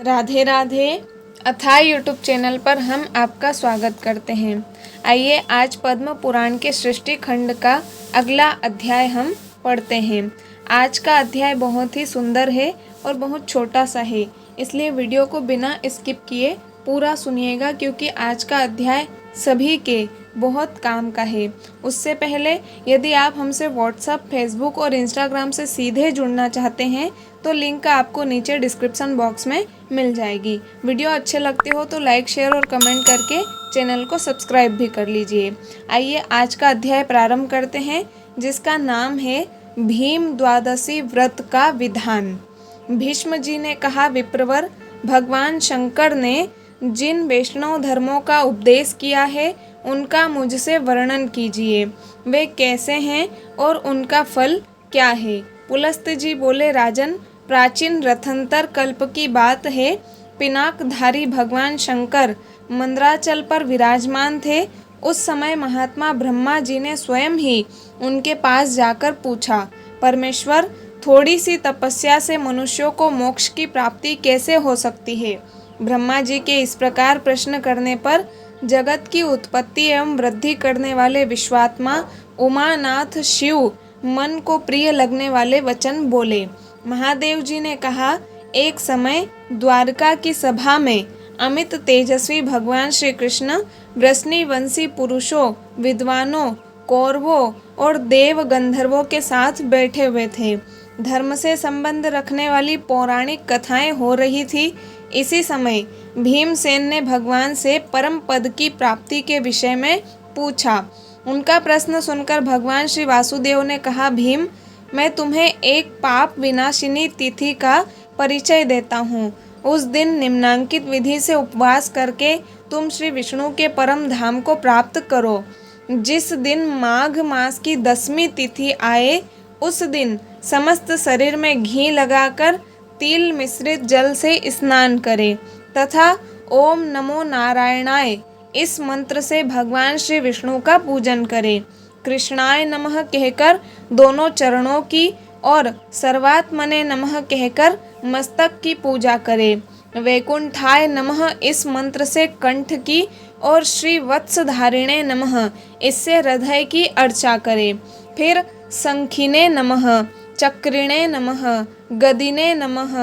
राधे राधे। अथाह YouTube channel पर हम आपका स्वागत करते हैं। आइए आज पद्म पुराण के सृष्टि खंड का अगला अध्याय हम पढ़ते हैं। आज का अध्याय बहुत ही सुंदर है और बहुत छोटा सा है, इसलिए वीडियो को बिना स्किप किए पूरा सुनिएगा, क्योंकि आज का अध्याय सभी के बहुत काम का है। उससे पहले यदि आप हमसे व्हाट्सएप, फेसबुक और इंस्टाग्राम से सीधे जुड़ना चाहते हैं तो लिंक आपको नीचे डिस्क्रिप्शन बॉक्स में मिल जाएगी। वीडियो अच्छे लगते हो तो लाइक, शेयर और कमेंट करके चैनल को सब्सक्राइब भी कर लीजिए। आइए आज का अध्याय प्रारंभ करते हैं, जिसका नाम है भीम द्वादशी व्रत का विधान। भीष्म जी ने कहा, विप्रवर, भगवान शंकर ने जिन वैष्णव धर्मों का उपदेश किया है उनका मुझसे वर्णन कीजिए। वे कैसे हैं और उनका फल क्या है? पुलस्त जी बोले, राजन, प्राचीन रथंतर कल्प की बात है। पिनाकधारी भगवान शंकर मंदराचल पर विराजमान थे। उस समय महात्मा ब्रह्मा जी ने स्वयं ही उनके पास जाकर पूछा, परमेश्वर, थोड़ी सी तपस्या से मनुष्यों को मोक्ष की प्राप्ति कैसे हो सकती है? ब्रह्मा जी के इस प्रकार प्रश्न करने पर जगत की उत्पत्ति एवं वृद्धि करने वाले विश्वात्मा उमानाथ शिव मन को प्रिय लगने वाले वचन बोले। महादेव जी ने कहा, एक समय द्वारका की सभा में अमित तेजस्वी भगवान श्री कृष्ण वृष्णिवंशी पुरुषों, विद्वानों, कौरवों और देव गंधर्वों के साथ बैठे हुए थे। धर्म से संबंध रखने वाली पौराणिक कथाएं हो रही थी। इसी समय भीमसेन ने भगवान से परम पद की प्राप्ति के विषय में पूछा। उनका प्रश्न सुनकर भगवान श्री वासुदेव ने कहा, भीम, मैं तुम्हें एक पाप विनाशिनी तिथि का परिचय देता हूँ। उस दिन निम्नांकित विधि से उपवास करके तुम श्री विष्णु के परम धाम को प्राप्त करो। जिस दिन माघ मास की 10वीं तिथि आए, उस दिन समस्त शरीर में घी लगाकर तिल मिश्रित जल से स्नान करें तथा ओम नमो नारायणाय इस मंत्र से भगवान श्री विष्णु का पूजन करें। कृष्णाय नमः कहकर दोनों चरणों की और सर्वात्मने नमः कहकर मस्तक की पूजा करें। वैकुंठाय नमः इस मंत्र से कंठ की और श्री वत्सधारिणे नमः इससे हृदय की अर्चा करें। फिर संखिने नमः, चक्रिणे नमः, गदिने नमः,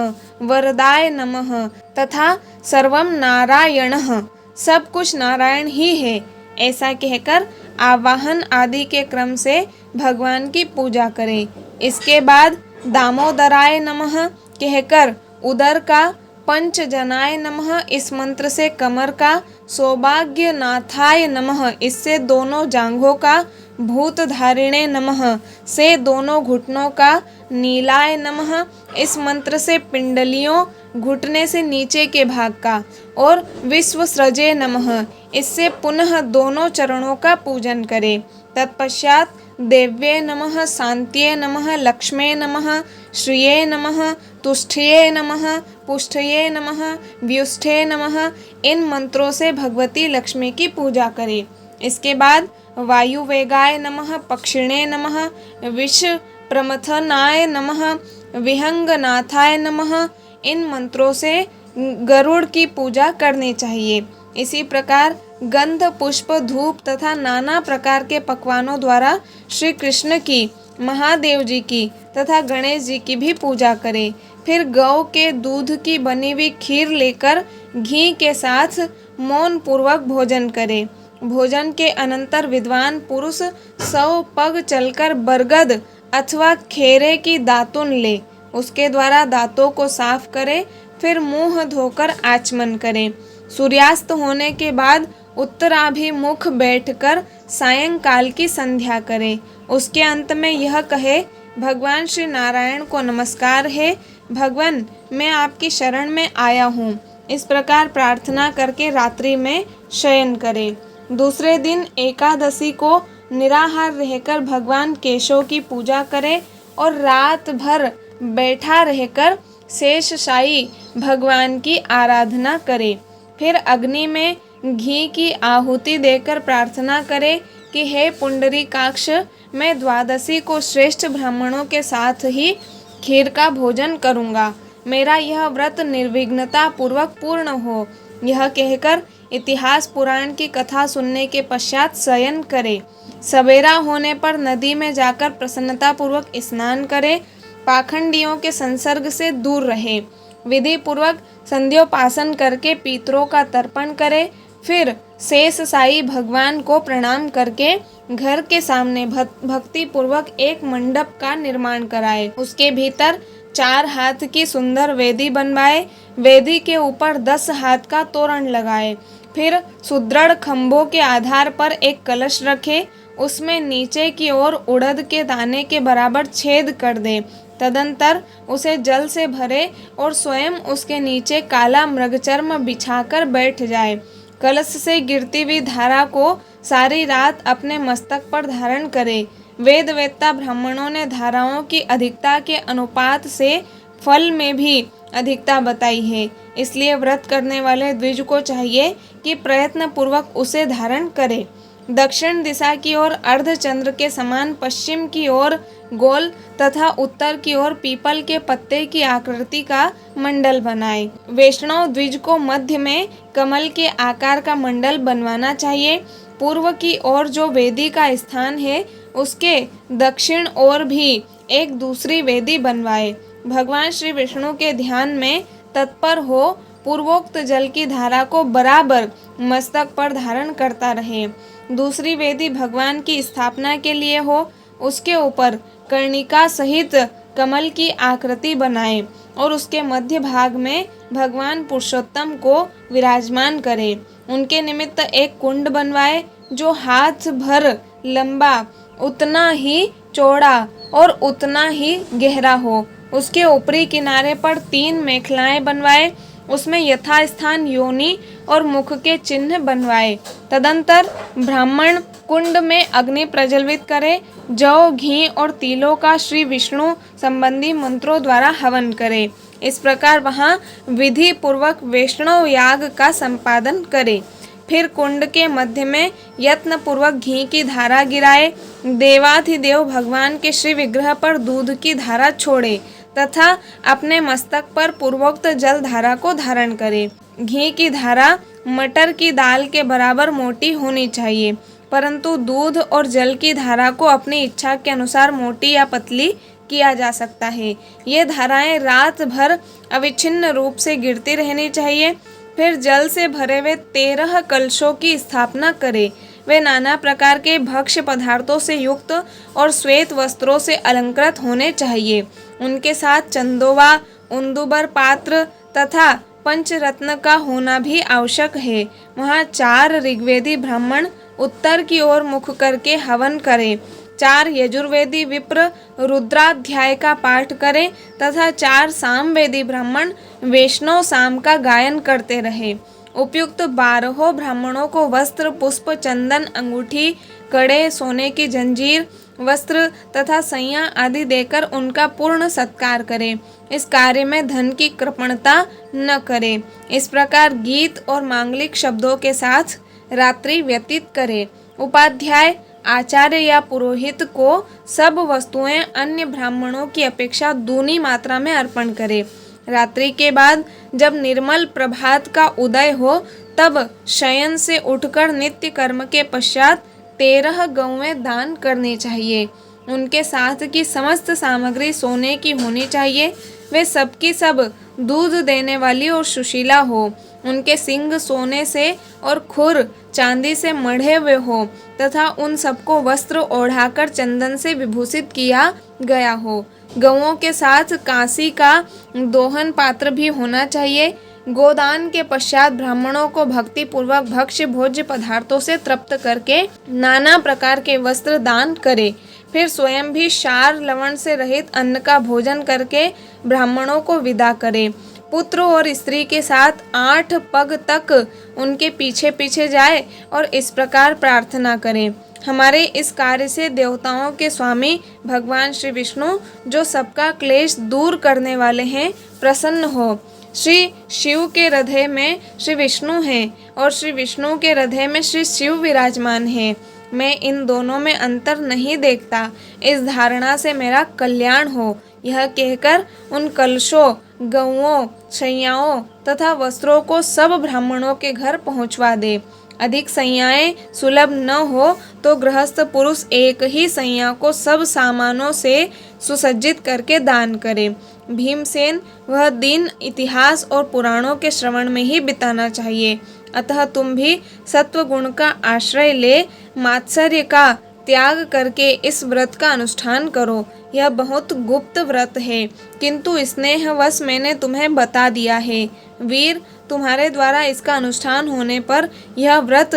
वरदाय नमः तथा सर्वम नारायणः, सब कुछ नारायण ही है, ऐसा कहकर आवाहन आदि के क्रम से भगवान की पूजा करें। इसके बाद दामोदराय नमः कहकर उदर का, पंचजनाय नमः इस मंत्र से कमर का, सौभाग्यनाथाय नमः इससे दोनों जांघों का, भूतधारिणे नमः से दोनों घुटनों का, नीलाय नमः इस मंत्र से पिंडलियों, घुटने से नीचे के भाग का, और विश्वसृजे नमः इससे पुनः दोनों चरणों का पूजन करें। तत्पश्चात देव्ये नमः, शांत्ये नमः, लक्ष्मे नमः, श्रिये नमः, तुष्टये नमः, पुष्टये नमः, व्युष्टे नमः इन मंत्रों से भगवती लक्ष्मी की पूजा करें। इसके बाद वायुवेगाय नमः, पक्षिणे नमः, विष प्रमथनाय नमः, विहंगनाथाय नमः इन मंत्रों से गरुड़ की पूजा करनी चाहिए। इसी प्रकार गंध, पुष्प, धूप तथा नाना प्रकार के पकवानों द्वारा श्री कृष्ण की, महादेव जी की तथा गणेश जी की भी पूजा करें। फिर गौ के दूध की बनी हुई खीर लेकर घी के साथ मौन पूर्वक भोजन करें। भोजन के अनंतर विद्वान पुरुष 100 पग चलकर बरगद अथवा खेरे की दातुन ले, उसके द्वारा दांतों को साफ करें। फिर मुंह धोकर आचमन करें। सूर्यास्त होने के बाद उत्तराभिमुख बैठकर सायंकाल की संध्या करें। उसके अंत में यह कहे, भगवान श्री नारायण को नमस्कार है, भगवान मैं आपकी शरण में आया हूँ। इस प्रकार प्रार्थना करके रात्रि में शयन करें। दूसरे दिन एकादशी को निराहार रहकर भगवान केशव की पूजा करें और रात भर बैठा रहकर शेषशायी भगवान की आराधना करें। फिर अग्नि में घी की आहुति देकर प्रार्थना करें कि हे पुंडरीकाक्ष, मैं द्वादशी को श्रेष्ठ ब्राह्मणों के साथ ही खीर का भोजन करूँगा। मेरा यह व्रत निर्विघ्नता पूर्वक पूर्ण हो। यह कहकर इतिहास पुराण की कथा सुनने के पश्चात शयन करे। सवेरा होने पर नदी में जाकर प्रसन्नता पूर्वक स्नान करे। पाखंडियों के संसर्ग से दूर रहे। विधि पूर्वक संध्योपासन करके पितरों का तर्पण करे। फिर शेष साई भगवान को प्रणाम करके घर के सामने भक्ति पूर्वक एक मंडप का निर्माण कराए। उसके भीतर 4 हाथ की सुंदर वेदी बनवाए। वेदी के ऊपर 10 हाथ का तोरण लगाए। फिर सुदृढ़ खंभों के आधार पर एक कलश रखे। उसमें नीचे की ओर उड़द के दाने के बराबर छेद कर दे। तदंतर उसे जल से भरे और स्वयं उसके नीचे काला मृगचर्म बिछाकर बैठ जाए। कलश से गिरती हुई धारा को सारी रात अपने मस्तक पर धारण करे। वेद वेत्ता ब्राह्मणों ने धाराओं की अधिकता के अनुपात से फल में भी अधिकता बताई है। इसलिए व्रत करने वाले द्विज को चाहिए कि प्रयत्न पूर्वक उसे धारण करे। दक्षिण दिशा की ओर अर्धचंद्र के समान, पश्चिम की ओर गोल तथा उत्तर की ओर पीपल के पत्ते की आकृति का मंडल बनाए। वैष्णव द्विज को मध्य में कमल के आकार का मंडल बनवाना चाहिए। पूर्व की ओर जो वेदी का स्थान है उसके दक्षिण ओर भी एक दूसरी वेदी बनवाए। भगवान श्री विष्णु के ध्यान में तत्पर हो पूर्वोक्त जल की धारा को बराबर मस्तक पर धारण करता रहे। दूसरी वेदी भगवान की स्थापना के लिए हो। उसके ऊपर कर्णिका सहित कमल की आकृति बनाए और उसके मध्य भाग में भगवान पुरुषोत्तम को विराजमान करे। उनके निमित्त एक कुंड बनवाए जो हाथ भर लंबा, उतना ही चौड़ा और उतना ही गहरा हो। उसके ऊपरी किनारे पर 3 मेखलाएं बनवाए। उसमें यथास्थान योनि और मुख के चिन्ह बनवाए। तदंतर ब्राह्मण कुंड में अग्नि प्रज्वलित करे। जौ, घी और तिलों का श्री विष्णु संबंधी मंत्रों द्वारा हवन करे। इस प्रकार वहाँ विधि पूर्वक वैष्णव याग का संपादन करे। फिर कुंड के मध्य में यत्न पूर्वक घी की धारा गिराए। देवाधिदेव भगवान के श्री विग्रह पर दूध की धारा छोड़े तथा अपने मस्तक पर पूर्वोक्त जल धारा को धारण करे। घी की धारा मटर की दाल के बराबर मोटी होनी चाहिए, परंतु दूध और जल की धारा को अपनी इच्छा के अनुसार मोटी या पतली किया जा सकता है। ये धाराएं रात भर अविच्छिन्न रूप से गिरती रहनी चाहिए। फिर जल से भरे हुए 13 कलशों की स्थापना करे। वे नाना प्रकार के भक्ष्य पदार्थों से युक्त और श्वेत वस्त्रों से अलंकृत होने चाहिए। उनके साथ चंदोवा, उंदुबर पात्र तथा पंचरत्न का होना भी आवश्यक है। वहाँ 4 ऋग्वेदी ब्राह्मण उत्तर की ओर मुख करके हवन करें। 4 यजुर्वेदी विप्र रुद्राध्याय का पाठ करें तथा 4 सामवेदी ब्राह्मण वैष्णव साम का गायन करते रहे। उपयुक्त 12 ब्राह्मणों को वस्त्र, पुष्प, चंदन, अंगूठी, कड़े, सोने की जंजीर, वस्त्र तथा सैया आदि देकर उनका पूर्ण सत्कार करें। इस कार्य में धन की कृपणता न करें। इस प्रकार गीत और मांगलिक शब्दों के साथ रात्रि व्यतीत करें। उपाध्याय, आचार्य या पुरोहित को सब वस्तुएं अन्य ब्राह्मणों की अपेक्षा दूनी मात्रा में अर्पण करें। रात्रि के बाद जब निर्मल प्रभात का उदय हो तब शयन से उठकर नित्य कर्म के पश्चात 13 गौएं दान करनी चाहिए। उनके साथ की समस्त सामग्री सोने की होनी चाहिए। वे सबकी सब दूध देने वाली और सुशीला हो। उनके सींग सोने से और खुर चांदी से मढ़े हुए हो तथा उन सबको वस्त्र ओढ़ाकर चंदन से विभूषित किया गया हो। गौओं के साथ कांसी का दोहन पात्र भी होना चाहिए। गोदान के पश्चात ब्राह्मणों को भक्ति पूर्वक भक्ष्य भोज्य पदार्थों से तृप्त करके नाना प्रकार के वस्त्र दान करे। फिर स्वयं भी क्षार लवण से रहित अन्न का भोजन करके ब्राह्मणों को विदा करे। पुत्र और स्त्री के साथ 8 पग तक उनके पीछे पीछे जाए और इस प्रकार प्रार्थना करें। हमारे इस कार्य से देवताओं के स्वामी भगवान श्री विष्णु, जो सबका क्लेश दूर करने वाले हैं, प्रसन्न हो। श्री शिव के हृदय में श्री विष्णु हैं और श्री विष्णु के हृदय में श्री शिव विराजमान हैं। मैं इन दोनों में अंतर नहीं देखता। इस धारणा से मेरा कल्याण हो। यह कहकर उन कलशों गऊओं, शैयाओं तथा वस्त्रों को सब ब्राह्मणों के घर पहुंचवा दे। अधिक सैयाएं सुलभ न हो तो गृहस्थ पुरुष एक ही सैया को सब सामानों से सुसज्जित करके दान करे। भीमसेन वह दिन इतिहास और पुराणों के श्रवण में ही बिताना चाहिए। अतः तुम भी सत्व गुण का आश्रय ले मात्सर्य का त्याग करके इस व्रत का अनुष्ठान करो। यह बहुत गुप्त व्रत है, किंतु स्नेहवश मैंने तुम्हें बता दिया है। वीर, तुम्हारे द्वारा इसका अनुष्ठान होने पर यह व्रत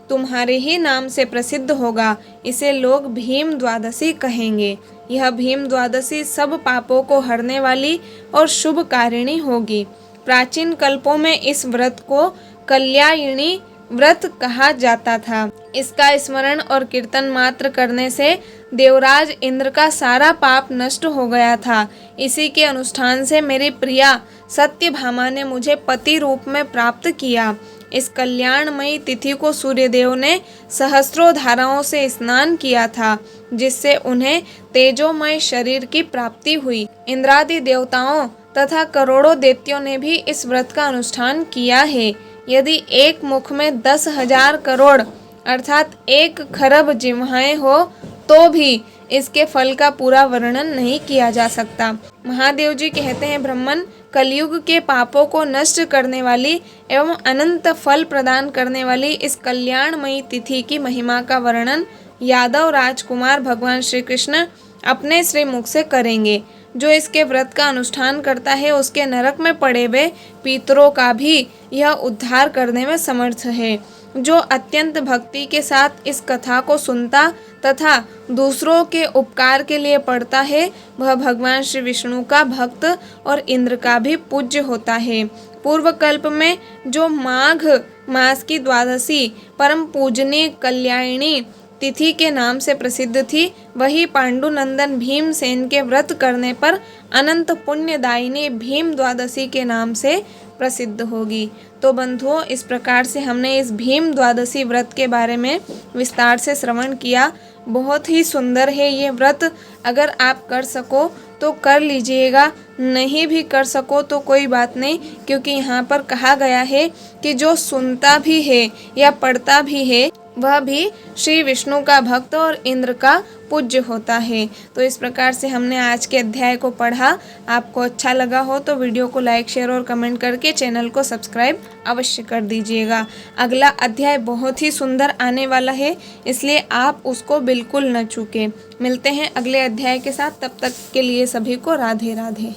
तुम्हारे ही नाम से प्रसिद्ध होगा। इसे लोग भीम द्वादशी कहेंगे। यह भीम द्वादशी सब पापों को हरने वाली और शुभकारिणी होगी। प्राचीन कल्पों में इस व्रत को कल्यायिनी व्रत कहा जाता था। इसका स्मरण और कीर्तन मात्र करने से देवराज इंद्र का सारा पाप नष्ट हो गया था। इसी के अनुष्ठान से मेरी प्रिया सत्यभामा ने मुझे पति रूप में प्राप्त किया। इस कल्याणमयी तिथि को सूर्यदेव ने सहस्त्रों धाराओं से स्नान किया था, जिससे उन्हें तेजोमय शरीर की प्राप्ति हुई। इंद्रादि देवताओं तथा करोड़ों दैत्यों ने भी इस व्रत का अनुष्ठान किया है। यदि एक मुख में 10,000 करोड़ अर्थात 1 खरब जिह्वाएं हो तो भी इसके फल का पूरा वर्णन नहीं किया जा सकता। महादेव जी कहते हैं, ब्राह्मण, कलयुग के पापों को नष्ट करने वाली एवं अनंत फल प्रदान करने वाली इस कल्याणमयी तिथि की महिमा का वर्णन यादव राजकुमार भगवान श्री कृष्ण अपने श्री मुख से करेंगे। जो इसके व्रत का अनुष्ठान करता है उसके नरक में पड़े हुए पितरों का भी यह उद्धार करने में समर्थ है। जो अत्यंत भक्ति के साथ इस कथा को सुनता तथा दूसरों के उपकार के लिए पढ़ता है, वह भगवान श्री विष्णु का भक्त और इंद्र का भी पूज्य होता है। पूर्व कल्प में जो माघ मास की द्वादशी परम पूजनीय कल्याणी तिथि के नाम से प्रसिद्ध थी, वही पांडुनंदन भीमसेन के व्रत करने पर अनंत पुण्यदायिनी भीम द्वादशी के नाम से प्रसिद्ध होगी। तो बंधुओं, इस प्रकार से हमने इस भीम द्वादशी व्रत के बारे में विस्तार से श्रवण किया। बहुत ही सुंदर है ये व्रत। अगर आप कर सको तो कर लीजिएगा, नहीं भी कर सको तो कोई बात नहीं, क्योंकि यहाँ पर कहा गया है कि जो सुनता भी है या पढ़ता भी है वह भी श्री विष्णु का भक्त और इंद्र का पूज्य होता है। तो इस प्रकार से हमने आज के अध्याय को पढ़ा। आपको अच्छा लगा हो तो वीडियो को लाइक, शेयर और कमेंट करके चैनल को सब्सक्राइब अवश्य कर दीजिएगा। अगला अध्याय बहुत ही सुंदर आने वाला है, इसलिए आप उसको बिल्कुल न चूकें। मिलते हैं अगले अध्याय के साथ, तब तक के लिए सभी को राधे राधे।